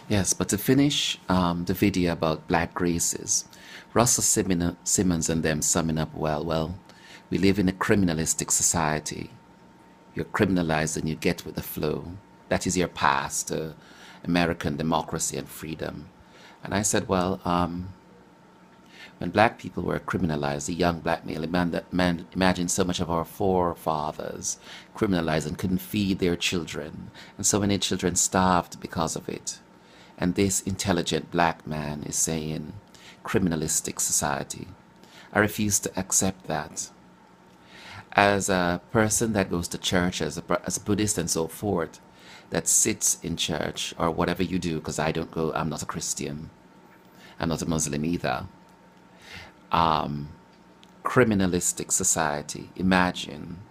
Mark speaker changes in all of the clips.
Speaker 1: Yes, but to finish the video about black races, Russell Simmons and them summing up well, we live in a criminalistic society. You're criminalized and you get with the flow. That is your path to American democracy and freedom. And I said, well, when black people were criminalized, the young black male, imagine so much of our forefathers criminalized and couldn't feed their children, and so many children starved because of it. And this intelligent black man is saying, criminalistic society. I refuse to accept that. As a person that goes to church, as a Buddhist and so forth, that sits in church, or whatever you do, because I don't go, I'm not a Christian, I'm not a Muslim either. Criminalistic society. Imagine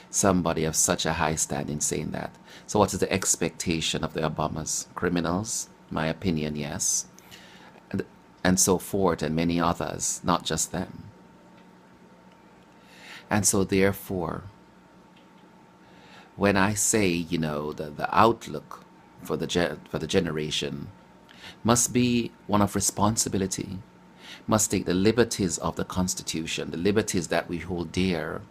Speaker 1: somebody of such a high standing saying that. So what is the expectation of the Obamas? Criminals? My opinion, yes. And so forth, and many others, not just them. And so therefore, when I say, you know, the outlook for the generation must be one of responsibility, must take the liberties of the Constitution, the liberties that we hold dear,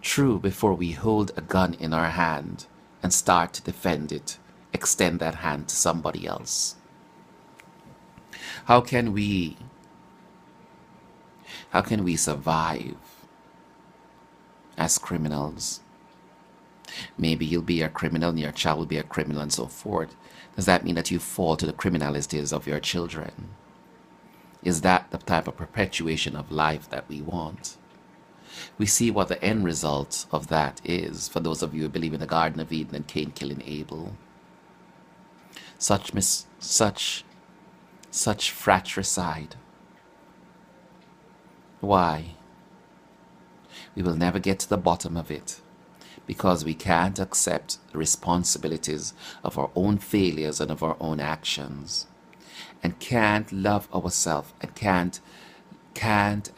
Speaker 1: true, before we hold a gun in our hand and start to defend it, extend that hand to somebody else. How can we survive as criminals? Maybe you'll be a criminal and your child will be a criminal and so forth. Does that mean that you fall to the criminalities of your children? Is that the type of perpetuation of life that we want? We see what the end result of that is, for those of you who believe in the Garden of Eden and Cain killing Abel. Such fratricide. Why? We will never get to the bottom of it, because we can't accept the responsibilities of our own failures and of our own actions, and can't love ourselves, and can't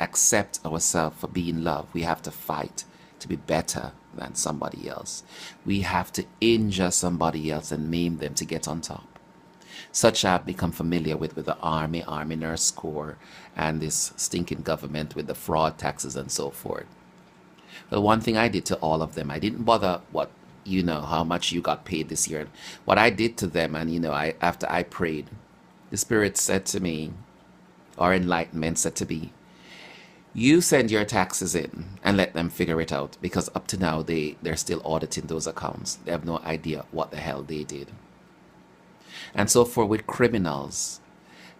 Speaker 1: accept ourselves for being loved. We have to fight to be better than somebody else. We have to injure somebody else and maim them to get on top. Such I've become familiar with the Army Nurse Corps, and this stinking government with the fraud taxes and so forth. Well, one thing I did to all of them, I didn't bother what, you know, how much you got paid this year. What I did to them, and you know, after I prayed, the Spirit said to me, or enlightenment said to me, you send your taxes in and let them figure it out, because up to now they're still auditing those accounts. They have no idea what the hell they did. And so for with criminals,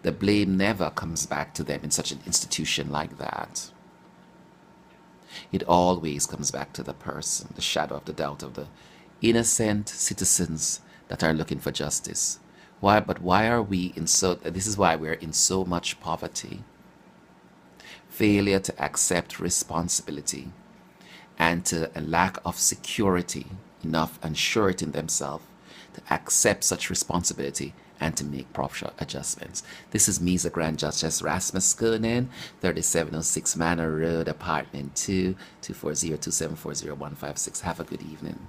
Speaker 1: the blame never comes back to them in such an institution like that. It always comes back to the person, the shadow of the doubt of the innocent citizens that are looking for justice. Why? But why are we in so, this is why we're in so much poverty. Failure to accept responsibility, and to a lack of security, enough and surety in themselves to accept such responsibility and to make proper adjustments. This is me, the Grand Justice Rasmus Kunin, 3706 Manor Road, Apartment 2, 240-2740-156. Have a good evening.